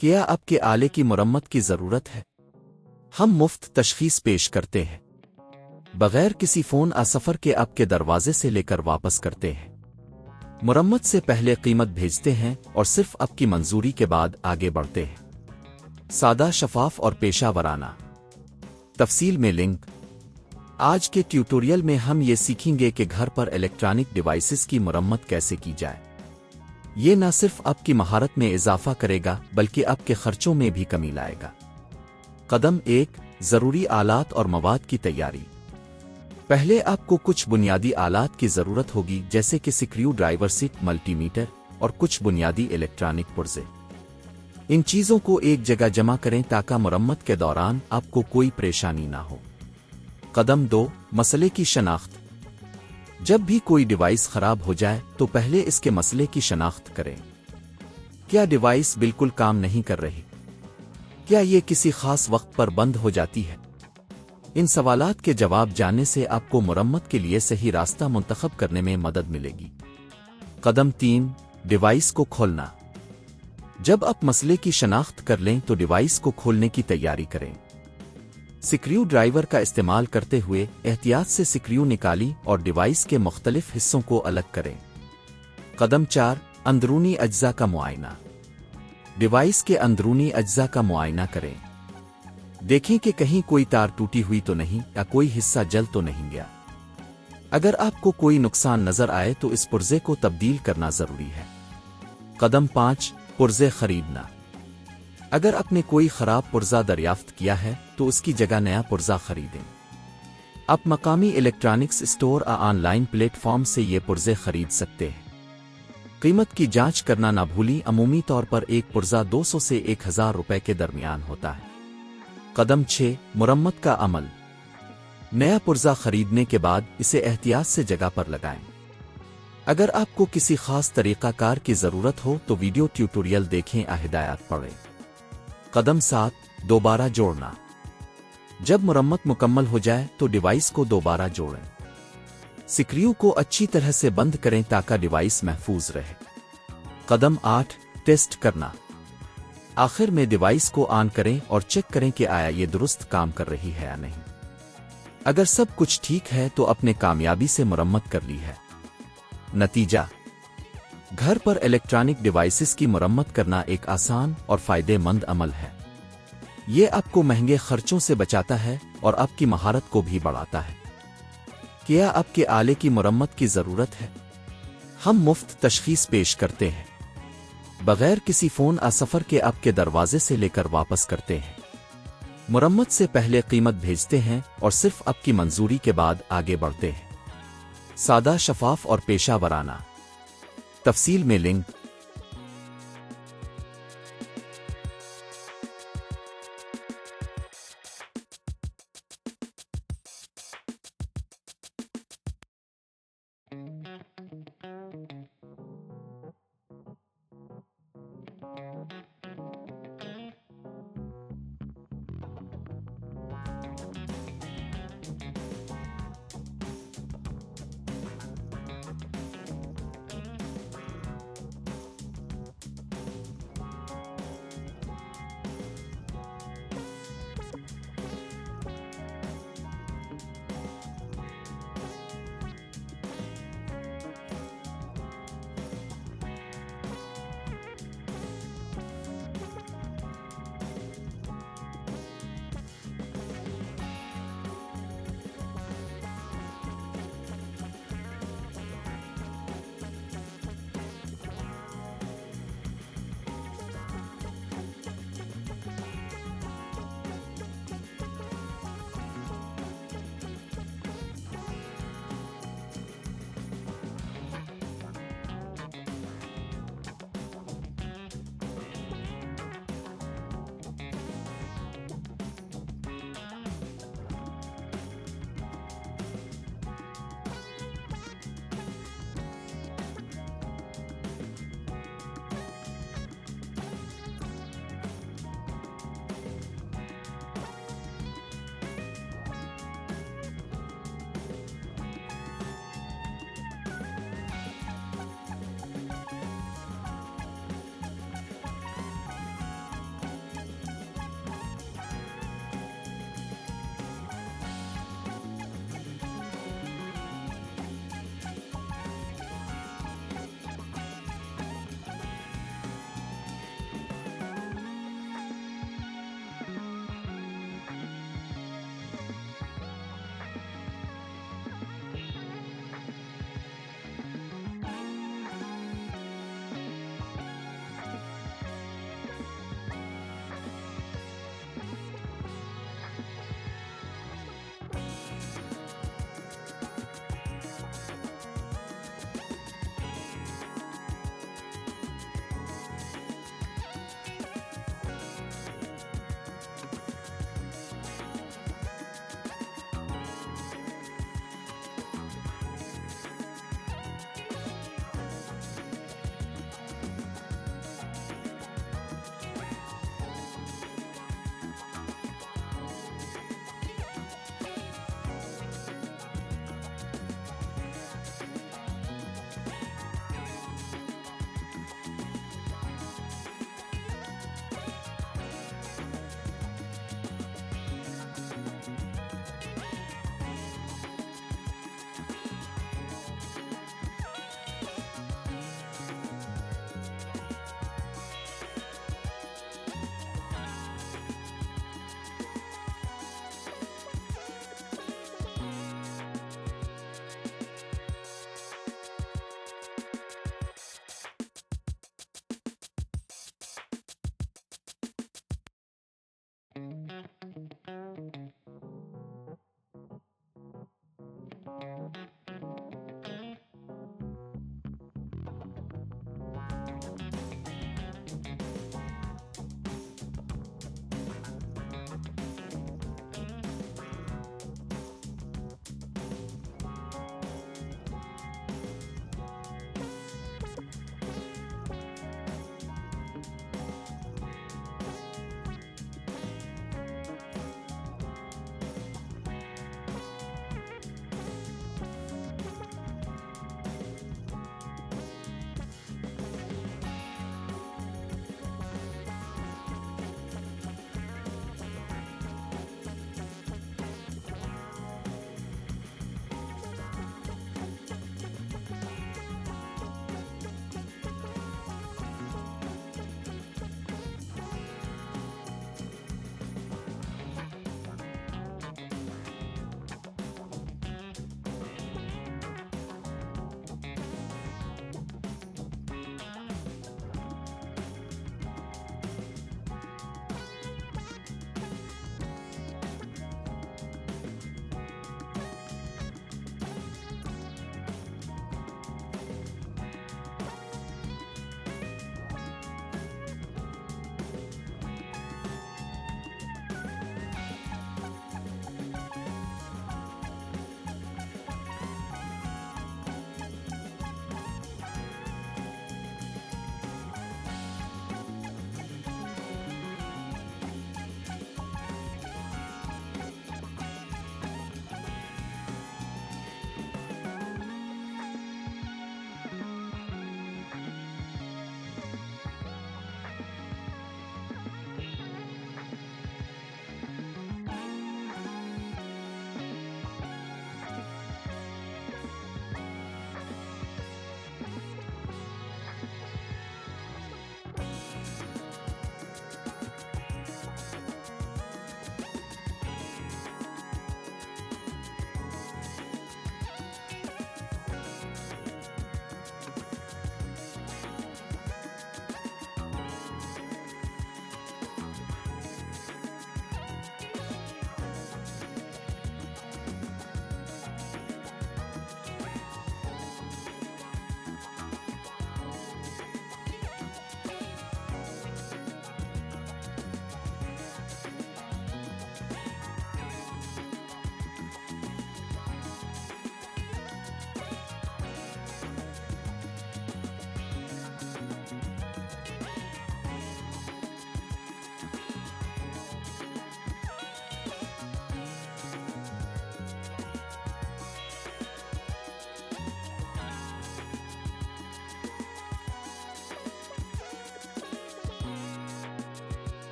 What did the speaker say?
کیا آپ کے آلے کی مرمت کی ضرورت ہے؟ ہم مفت تشخیص پیش کرتے ہیں، بغیر کسی فون سفر کے آپ کے دروازے سے لے کر واپس کرتے ہیں۔ مرمت سے پہلے قیمت بھیجتے ہیں اور صرف آپ کی منظوری کے بعد آگے بڑھتے ہیں۔ سادہ، شفاف اور پیشہ ورانہ۔ تفصیل میں لنک۔ آج کے ٹیوٹوریل میں ہم یہ سیکھیں گے کہ گھر پر الیکٹرانک ڈیوائسز کی مرمت کیسے کی جائے۔ یہ نہ صرف آپ کی مہارت میں اضافہ کرے گا بلکہ آپ کے خرچوں میں بھی کمی لائے گا۔ قدم 1، ضروری آلات اور مواد کی تیاری۔ پہلے آپ کو کچھ بنیادی آلات کی ضرورت ہوگی، جیسے کہ screwdriver set, multimeter اور کچھ بنیادی الیکٹرانک پرزے۔ ان چیزوں کو ایک جگہ جمع کریں تاکہ مرمت کے دوران آپ کو کوئی پریشانی نہ ہو۔ قدم 2، مسئلے کی شناخت۔ جب بھی کوئی ڈیوائس خراب ہو جائے تو پہلے اس کے مسئلے کی شناخت کریں۔ کیا ڈیوائس بالکل کام نہیں کر رہی؟ کیا یہ کسی خاص وقت پر بند ہو جاتی ہے؟ ان سوالات کے جواب جاننے سے آپ کو مرمت کے لیے صحیح راستہ منتخب کرنے میں مدد ملے گی۔ قدم 3، ڈیوائس کو کھولنا۔ جب آپ مسئلے کی شناخت کر لیں تو ڈیوائس کو کھولنے کی تیاری کریں۔ سکریو ڈرائیور کا استعمال کرتے ہوئے احتیاط سے سکریو نکالی اور ڈیوائس کے مختلف حصوں کو الگ کریں۔ قدم 4، اندرونی اجزاء کا معائنہ۔ ڈیوائس کے اندرونی اجزاء کا معائنہ کریں۔ دیکھیں کہ کہیں کوئی تار ٹوٹی ہوئی تو نہیں یا کوئی حصہ جل تو نہیں گیا۔ اگر آپ کو کوئی نقصان نظر آئے تو اس پرزے کو تبدیل کرنا ضروری ہے۔ قدم 5، پرزے خریدنا۔ اگر آپ نے کوئی خراب پرزہ دریافت کیا ہے تو اس کی جگہ نیا پرزہ خریدیں۔ آپ مقامی الیکٹرانکس اسٹور یا آن لائن پلیٹ فارم سے یہ پرزے خرید سکتے ہیں۔ قیمت کی جانچ کرنا نہ بھولیں، عمومی طور پر ایک پرزہ 200 سے 1000 روپے کے درمیان ہوتا ہے۔ قدم 6، مرمت کا عمل۔ نیا پرزہ خریدنے کے بعد اسے احتیاط سے جگہ پر لگائیں۔ اگر آپ کو کسی خاص طریقہ کار کی ضرورت ہو تو ویڈیو ٹیوٹوریل دیکھیں یا ہدایات پڑھیں۔ قدم 7، دوبارہ جوڑنا۔ جب مرمت مکمل ہو جائے تو ڈیوائس کو دوبارہ جوڑیں۔ سکریو کو اچھی طرح سے بند کریں تاکہ ڈیوائس محفوظ رہے۔ قدم 8، ٹیسٹ کرنا۔ آخر میں ڈیوائس کو آن کریں اور چیک کریں کہ آیا یہ درست کام کر رہی ہے یا نہیں۔ اگر سب کچھ ٹھیک ہے تو اپنے کامیابی سے مرمت کر لی ہے۔ نتیجہ: گھر پر الیکٹرانک ڈیوائسز کی مرمت کرنا ایک آسان اور فائدے مند عمل ہے۔ یہ آپ کو مہنگے خرچوں سے بچاتا ہے اور آپ کی مہارت کو بھی بڑھاتا ہے۔ کیا آپ کے آلے کی مرمت کی ضرورت ہے؟ ہم مفت تشخیص پیش کرتے ہیں، بغیر کسی فون سفر کے آپ کے دروازے سے لے کر واپس کرتے ہیں۔ مرمت سے پہلے قیمت بھیجتے ہیں اور صرف آپ کی منظوری کے بعد آگے بڑھتے ہیں۔ سادہ، شفاف اور پیشہ ورانہ۔ تفصیل میں لنک۔